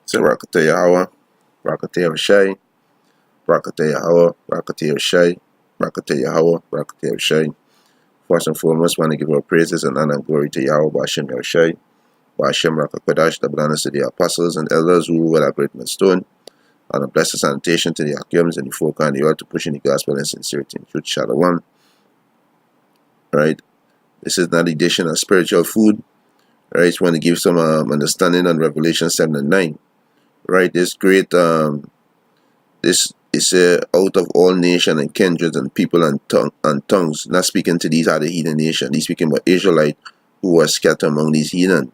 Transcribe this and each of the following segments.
So Rakata Yahweh, Rakata Yahushai, Rakata Yahweh, Rakata Yahushai, Rakata Yahweh, Rakata Yahushai. First and foremost, want to give our praises and honor and glory to Yahweh, Ba'ashem Yahushai, Ba'ashem Rakakwadash, the blessings to the apostles and elders who rule at great stone, and a blessed sanitation to the Akims and the folk on the earth to pushing the gospel and sincerity and truth. Shalom. Right? This is not edition of spiritual food. Right? I just want to give some understanding on Revelation 7 and 9. Right? This great this is out of all nations and kindreds and people and tongues. Not speaking to these other heathen nations. He's speaking about Israelites who were scattered among these heathen.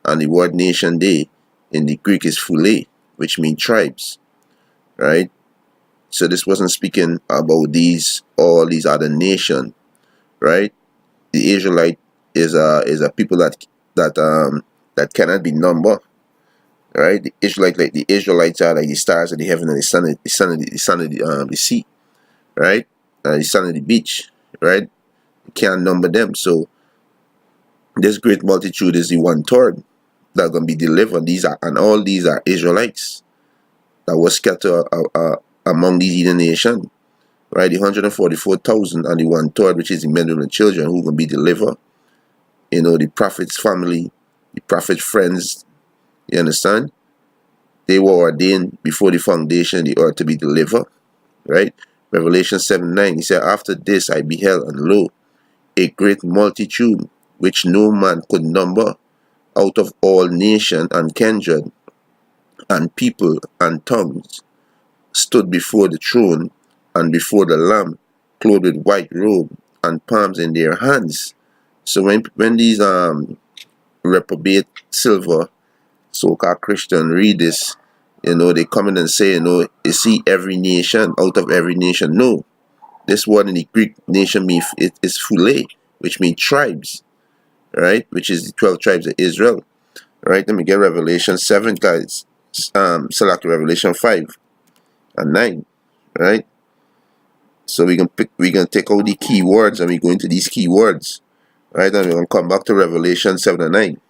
And the word nation there in the Greek is phule, which means tribes. Right? So this wasn't speaking about all these other nations. Right? The Israelite is a people that cannot be numbered. Right, the Israelites are like the stars of the heaven and the sun of the sea, right, the sun of the beach, right. You can't number them. So this great multitude is the 1/3 that are going to be delivered. All these are Israelites that were scattered among these heathen nations, right. The 144,000 and the 1/3, which is the men and children, who are going to be delivered. You know, the prophet's family, the prophet's friends. You understand? They were ordained before the foundation of the earth to be delivered. Right? Revelation 7:9, he said, after this I beheld, and lo, a great multitude, which no man could number, out of all nation and kindred, and people and tongues, stood before the throne and before the Lamb, clothed with white robe, and palms in their hands. So when these reprobate silver so-called Christian read this, you know, they come in and say, you know, you see every nation, out of every nation. No. This word in the Greek nation means it is phule, which means tribes, right? Which is the 12 tribes of Israel. Right? Let me get Revelation 7, guys. Select Revelation 5 and 9. Right? So we can take out the key words and we go into these key words. Right? And we're gonna come back to Revelation 7 and 9.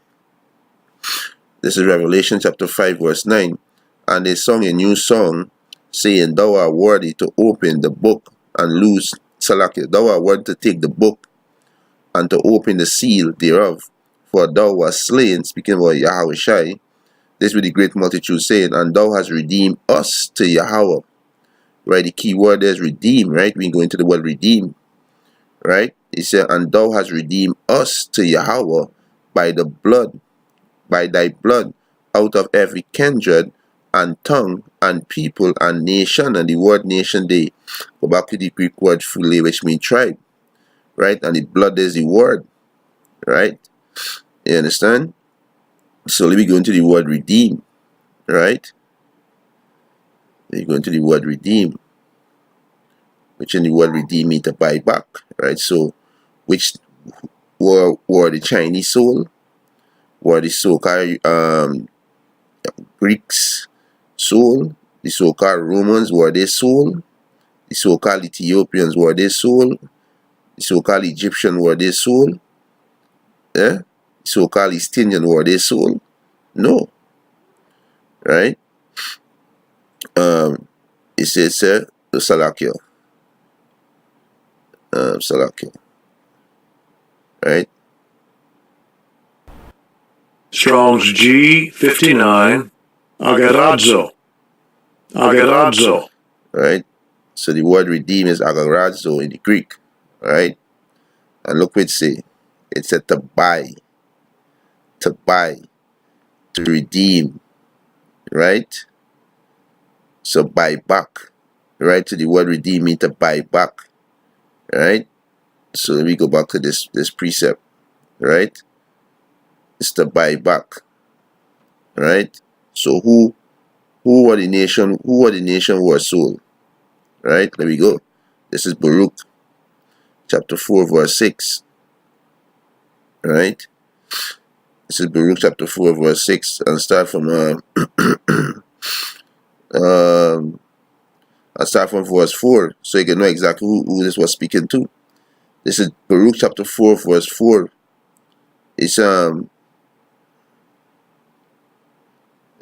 This is Revelation chapter 5 verse 9. And they sung a new song, saying, thou art worthy to open the book and loose, Salakia, thou art worthy to take the book and to open the seal thereof. For thou wast slain, speaking about Yahushai, this with the great multitude saying, and thou hast redeemed us to Yahweh. Right, the key word is redeem, right? We go into the word redeem. Right? He said, and thou hast redeemed us to Yahweh by thy blood, out of every kindred and tongue and people and nation. And the word nation, they go back to the Greek word phule, which means tribe, right? And the blood is the word, right? You understand? So let me go into the word redeem, right? Let me go into the word redeem, which in the word redeem means to buy back, right? So which were the Chinese soul, were the so-called Greeks soul, the so-called Romans were their soul, the so-called Ethiopians were their soul, the so-called Egyptian were their soul, the so-called East Indian were their soul. No. Right? It says Salakia. Salakia. Right? Strong's G59. Agarazzo. Right? So the word redeem is agarazzo in the Greek. Right? And look what it say. It said to buy, to redeem. Right? So buy back. Right? So the word redeem means to buy back. Right? So let me go back to this precept. Right? It's to buy back. Right? So who were the nation who were sold? Right? There we go. This is Baruch chapter 4 verse 6. Right? This is Baruch chapter 4 verse 6, and start from verse 4, so you can know exactly who this was speaking to. This is Baruch chapter 4 verse 4. It's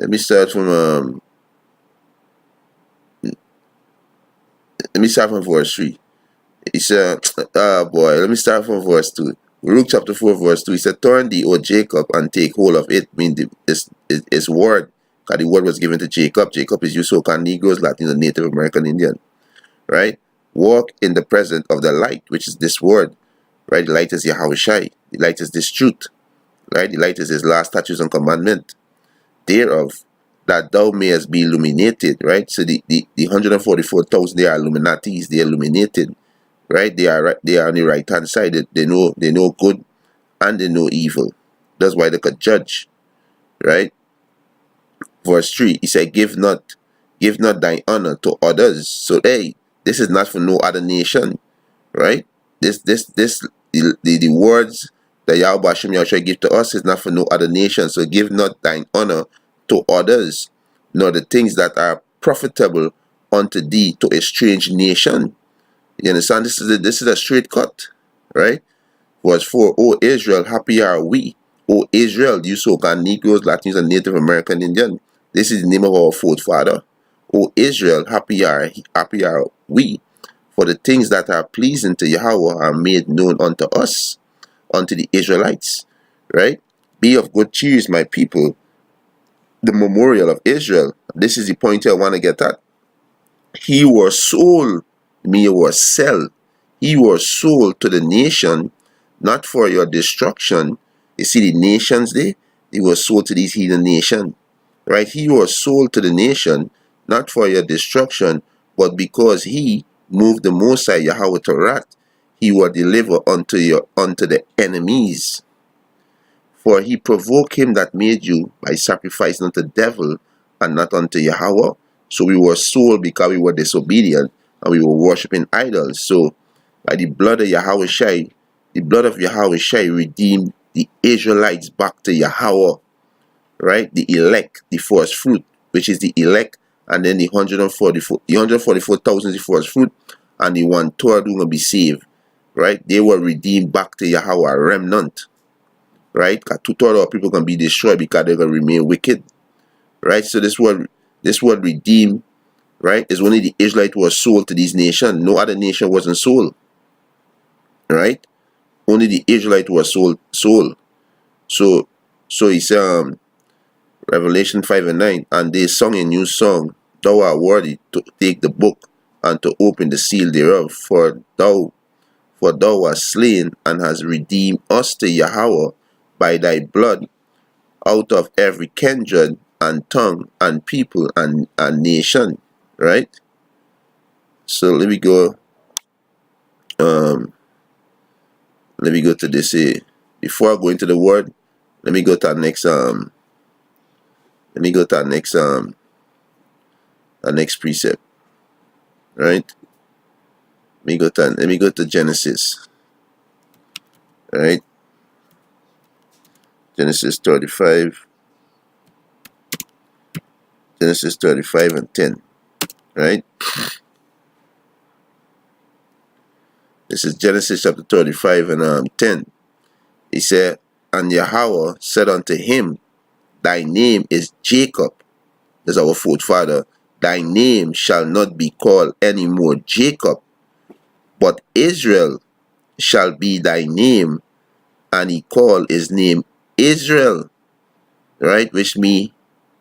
let me start from verse 3. He said, let me start from verse 2. Luke chapter 4, verse 2. He said, turn thee, O Jacob, and take hold of it. Mean his word. Because the word was given to Jacob. Jacob is used so-called Negroes, Latins, and Native American Indian. Right? Walk in the presence of the light, which is this word. Right? The light is Yahweh Shai. The light is this truth. Right? The light is his last statutes and commandment. Thereof, that thou mayest be illuminated. Right? So the 144,000, they are Illuminatis. They are illuminated. Right? They are on the right hand side. They know good and they know evil. That's why they could judge. Right? Verse 3, he said, give not thine honor to others. So hey, this is not for no other nation. Right? The words that Yahweh Hashem Yahushua give to us is not for no other nation. So give not thine honor to others, nor the things that are profitable unto thee to a strange nation. You understand? This is a straight cut, right? Verse 4, O Israel, happy are we. O Israel, you so-called Negroes, Latins, and Native American Indian. This is the name of our forefather. O Israel, happy are we. For the things that are pleasing to Yahweh are made known unto us, unto the Israelites. Right? Be of good cheer, my people. The memorial of Israel. This is the point I want to get at. He was sold, me was sell. He was sold to the nation, not for your destruction. You see the nations there? He was sold to these heathen nations. Right? He was sold to the nation, not for your destruction, but because he moved the Most High Yahweh to wrath, he will deliver unto the enemies. For he provoked him that made you by sacrificing unto the devil and not unto Yahweh. So we were sold because we were disobedient and we were worshiping idols. So by the blood of Yahweh Shai, the blood of Yahweh Shai redeemed the Israelites back to Yahweh. Right? The elect, the first fruit, which is the elect, and then the 144,000 the first fruit, and the 1/3 who going to be saved. Right? They were redeemed back to Yahweh, a remnant. Right? Because 2/3 of people can be destroyed because they're going to remain wicked. Right? So this word redeemed, right, is only the Israelite was sold to these nations. No other nation wasn't sold. Right? Only the Israelite was sold. So he said, Revelation 5 and 9, and they sung a new song, thou art worthy to take the book and to open the seal thereof, for thou wast slain and hast redeemed us to Yahweh by thy blood out of every kindred and tongue and people and nation. Right? So let me go to this here. Before I go into the word, let me go to our next next precept. Right? Let me go to Genesis. Right? Genesis 35 and 10. Right? This is Genesis chapter 35 and 10. He said, and Yahweh said unto him, thy name is Jacob. That's our forefather. Thy name shall not be called any more Jacob, but Israel shall be thy name. And he called his name Israel. Right? Which means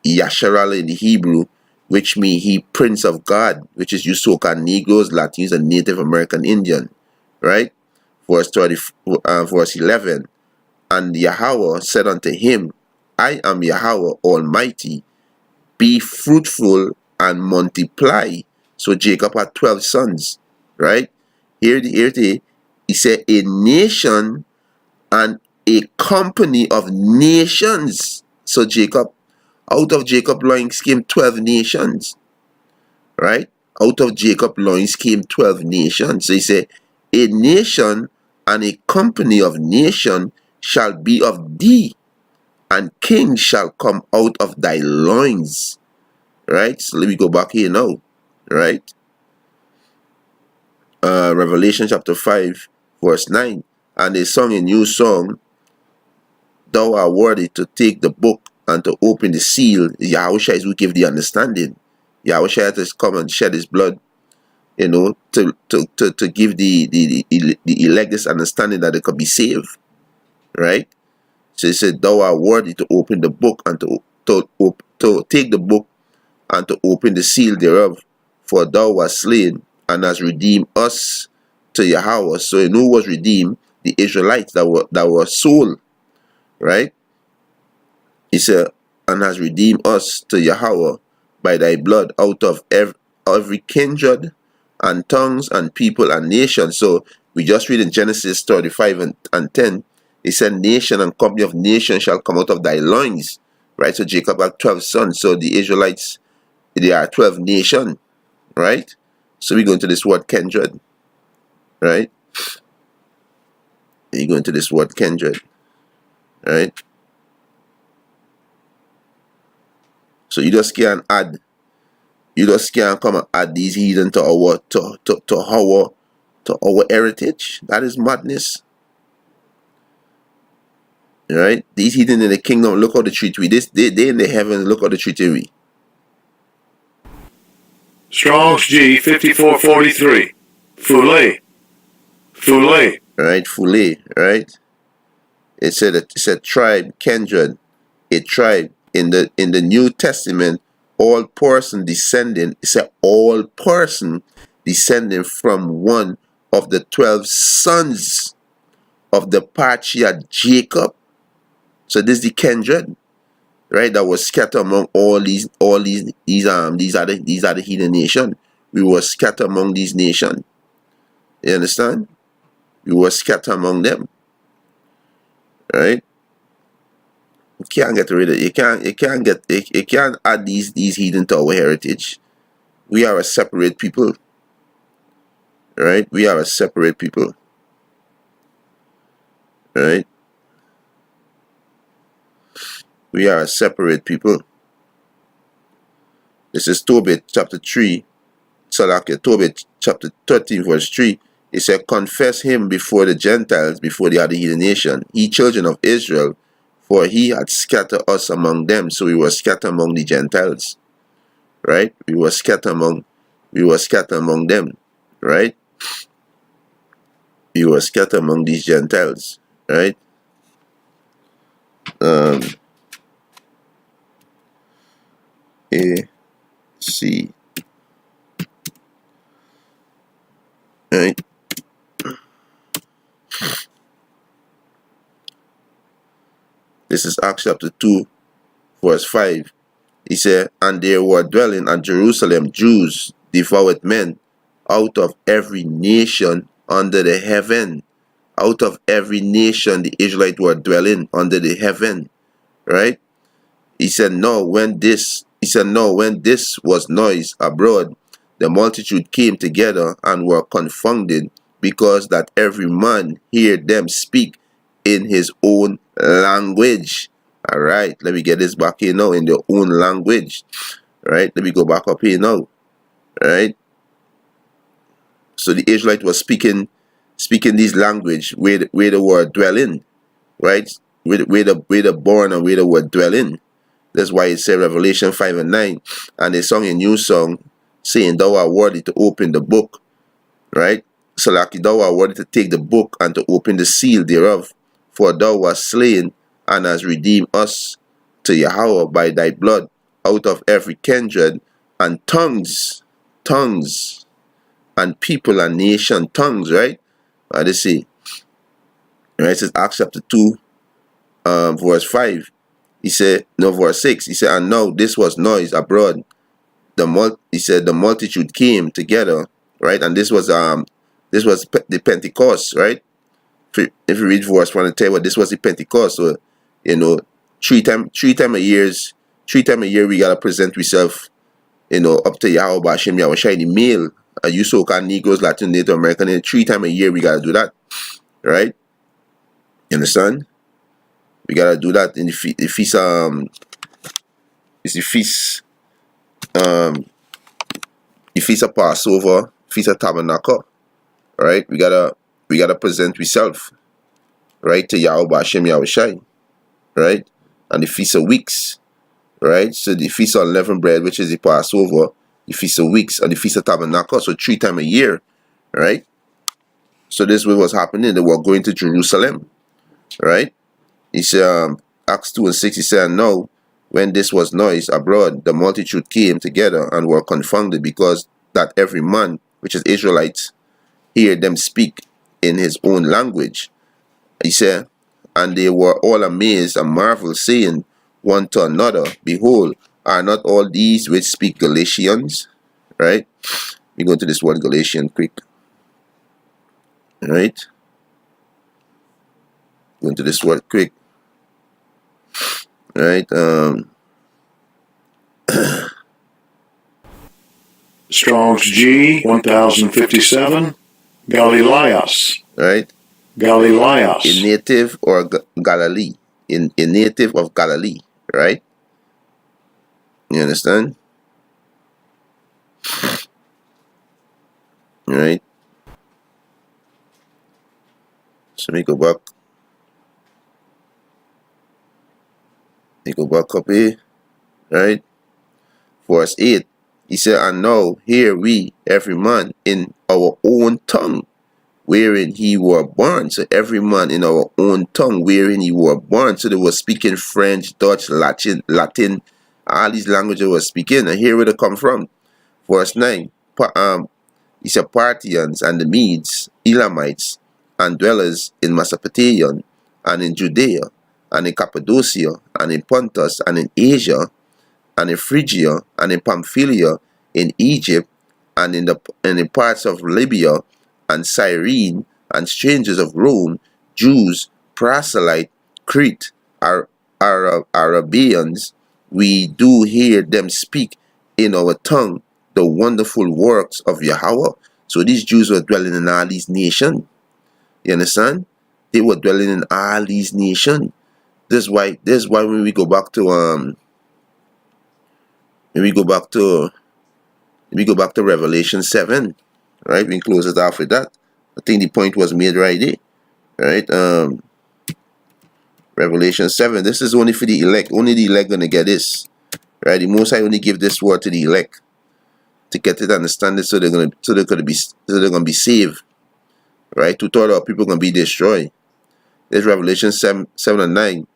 Yasharal in the Hebrew, which means he Prince of God, which is you so-called Negroes, Latinos, and Native American Indian. Right? Verse 11. And Yahweh said unto him, I am Yahweh Almighty, be fruitful and multiply. So Jacob had 12 sons. Right? Here he said, a nation and a company of nations. So out of Jacob loins came 12 nations. Right? Out of Jacob loins came 12 nations. So he said, a nation and a company of nations shall be of thee, and kings shall come out of thy loins. Right? So let me go back here now. Right? Revelation chapter 5, verse 9. And they sung a new song, thou art worthy to take the book and to open the seal. Yahushua is who give the understanding. Yahushua has come and shed his blood, to give the elect this understanding that they could be saved. Right? So he said, thou art worthy to open the book and to take the book and to open the seal thereof, for thou wast slain and hast redeemed us to Yahweh. So you know who was redeemed? The Israelites that were sold, right? He said, and has redeemed us to Yahweh by thy blood out of every kindred and tongues and people and nation. So we just read in Genesis 35 and 10, he said, nation and company of nations shall come out of thy loins. Right? So Jacob had 12 sons. So the Israelites, they are 12 nations. Right? So we go into this word kindred. Right? You go into this word kindred. Right? So you just can't come and add these heathen to our heritage. That is madness. Right? These heathen in the kingdom, look how they treat we. They in the heavens, look how they treat we. Strong's G 5443. Fule. Right? Fule. Right? It said tribe, kindred, a tribe. In the New Testament, all person descending. It said all person descending from one of the 12 sons of the patriarch Jacob. So this is the kindred, right? That was scattered among these are the heathen nation. We were scattered among these nations. You understand? We were scattered among them, right? You can't get rid of it. You can't add these heathen to our heritage. We are a separate people, right? We are a separate people, right? We are a separate people. This is Tobit chapter 3, Tobit chapter 13 verse 3. It said, confess him before the Gentiles, before the other heathen nation, ye children of Israel, for he had scattered us among them. So we were scattered among the Gentiles, right? We were scattered among them, right? We were scattered among these Gentiles, right? C, right? This is Acts chapter 2, verse 5. He said, and there were dwelling at Jerusalem Jews, devout men, out of every nation under the heaven. Out of every nation the Israelites were dwelling under the heaven, right? He said, no, when this was noise abroad, the multitude came together and were confounded, because that every man heard them speak in his own language. All right, let me get this back here now, in their own language. Right, let me go back up here now. Right, so the Israelite was speaking this language where they were dwelling. Right, where they born and where they were dwelling. That's why it said Revelation 5 and 9, and they sung a new song saying, thou art worthy to open the book. Right, so like thou art worthy to take the book and to open the seal thereof, for thou wast slain and hast redeemed us to Yahweh by thy blood out of every kindred and tongues and people and nation. Tongues, right? Let's see. Right, it says Acts chapter 2, verse 5. He said, no, verse 6. He said, and now this was noise abroad. He said the multitude came together, right? And this was the Pentecost, right? If you read verse 1 and tell you what this was the Pentecost. So, three time a year we gotta present ourselves, up to Yahweh Hashem Yahushua the male. You so-called Negroes, Latin, Native American, and 3 times a year we gotta do that, right? You understand? We gotta do that in the feast. It's the feast. The feast of Passover, feast of Tabernacle, right? We gotta present ourselves, right, to Yahweh Hashem Yahushua, right? and the Feast of Weeks, right? So the Feast of Unleavened Bread, which is the Passover, the Feast of Weeks, and the Feast of Tabernacles, so 3 times a year, right? So this was what's happening. They were going to Jerusalem, right? He said, Acts 2 and 6, he said, "Now, when this was noised abroad, the multitude came together and were confounded, because that every man, which is Israelites, hear them speak in his own language." He said, "And they were all amazed and marveled, saying one to another, Behold, are not all these which speak Galatians?" Right? We go to this word Galatian quick. Right? Go into this word quick. Right? Strong's G 1057. Galileos. Right? Galileos. A native or Galilee. In a native of Galilee. Right? You understand? Right? So let me go back. Let me go back up here. Right? Verse 8. He said, "And now hear we every man in our own tongue wherein he were born." So every man in our own tongue wherein he were born. So they were speaking French, Dutch, Latin, all these languages were speaking. And here where they come from. Verse 9. He said, "Parthians and the Medes, Elamites, and dwellers in Mesopotamia, and in Judea, and in Cappadocia, and in Pontus, and in Asia, and in Phrygia, and in Pamphylia, in Egypt, and in the parts of Libya, and Cyrene, and strangers of Rome, Jews, proselyte, Crete, Arabians, we do hear them speak in our tongue the wonderful works of Yahweh." So these Jews were dwelling in all these nations. You understand? They were dwelling in all these nations. This is why when we go back to Revelation 7, right? We close it off with that. I think the point was made right there, right? Revelation 7. This is only for the elect. Only the elect gonna get this, right? The Most High only give this word to the elect to get it, understand it, so they're gonna be saved, right? 2/3 of people gonna be destroyed. There's Revelation 7 and 9.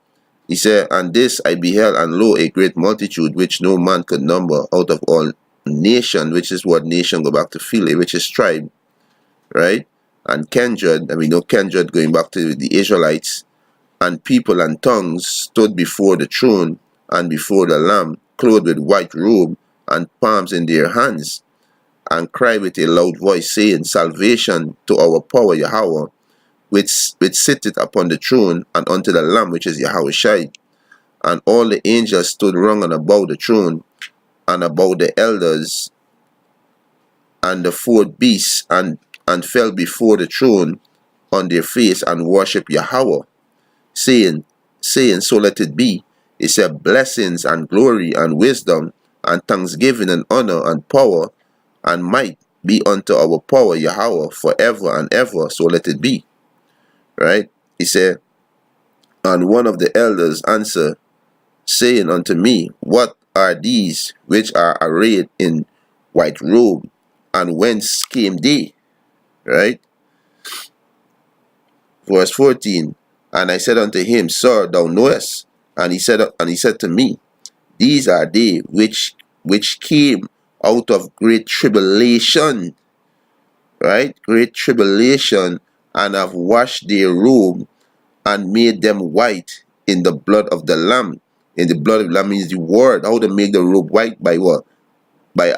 He said, "And this I beheld, and lo, a great multitude, which no man could number, out of all nation," which is what nation go back to Philly, which is tribe, right? "And kindred," and we know kindred going back to the Israelites, "and people and tongues stood before the throne and before the Lamb, clothed with white robe and palms in their hands, and cried with a loud voice, saying, Salvation to our power Yahweh, which sitteth upon the throne, and unto the Lamb, which is Yahweh Shai. And all the angels stood round and about the throne, and about the elders, and the 4 beasts, and fell before the throne on their face, and worshipped Yahweh, saying, So let it be. He said, Blessings and glory and wisdom and thanksgiving and honor and power and might be unto our power Yahweh forever and ever. So let it be. Right? He said, and one of the elders answered, saying unto me, What are these which are arrayed in white robe, and whence came they? Right? Verse 14. And I said unto him, Sir, thou knowest. And he said to me, These are they which came out of great tribulation, right? Great tribulation, and have washed their robe and made them white in the blood of the Lamb. In the blood of the Lamb means the word. How to make the robe white? By what? By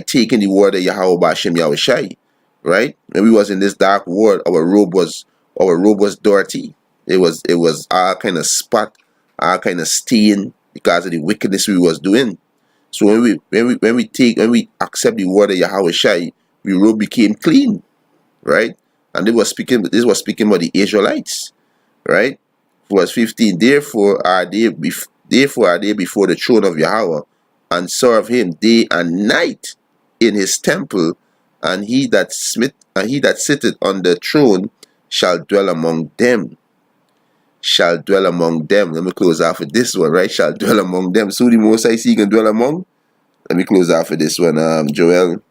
taking the word of Yahweh B'Ashem Yahweh Shai, right? When we was in this dark world, our robe was dirty. It was all kind of spot, all kind of stain because of the wickedness we was doing. So when we accept the word of Yahweh Shai, the robe became clean, right? And this was speaking about the Israelites, right? Verse 15. Therefore are they before the throne of Yahweh, and serve him day and night in his temple, and he that sitteth on the throne shall dwell among them. shall dwell among them. Let me close off with this one, right? Shall dwell among them. So the Most High see can dwell among. Let me close off with this one. Joel.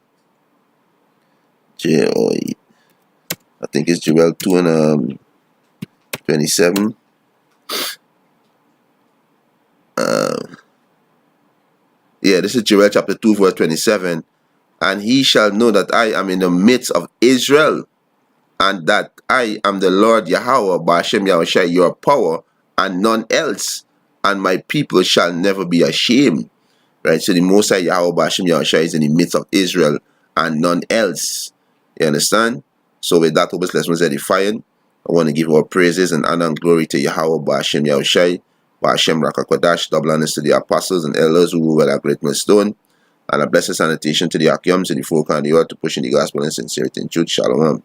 I think it's Joel 2 and 27. This is Joel chapter 2 verse 27. And he shall know that I am in the midst of Israel, and that I am the Lord Yahweh, Ba'ashem Yahushai, your power, and none else, and my people shall never be ashamed. Right? So the Most High Yahweh, Ba'ashem Yahushai, is in the midst of Israel, and none else. You understand? So with that, this lesson was edifying. I want to give our praises and honor and glory to Yahweh, Ba'ashem Yahushai, Ba'ashem Rakakwadash, double honors to the apostles and elders who were that great millstone, and a blessed sanitation to the Akyams and the folk and the earth to push in the gospel in sincerity and truth. Shalom.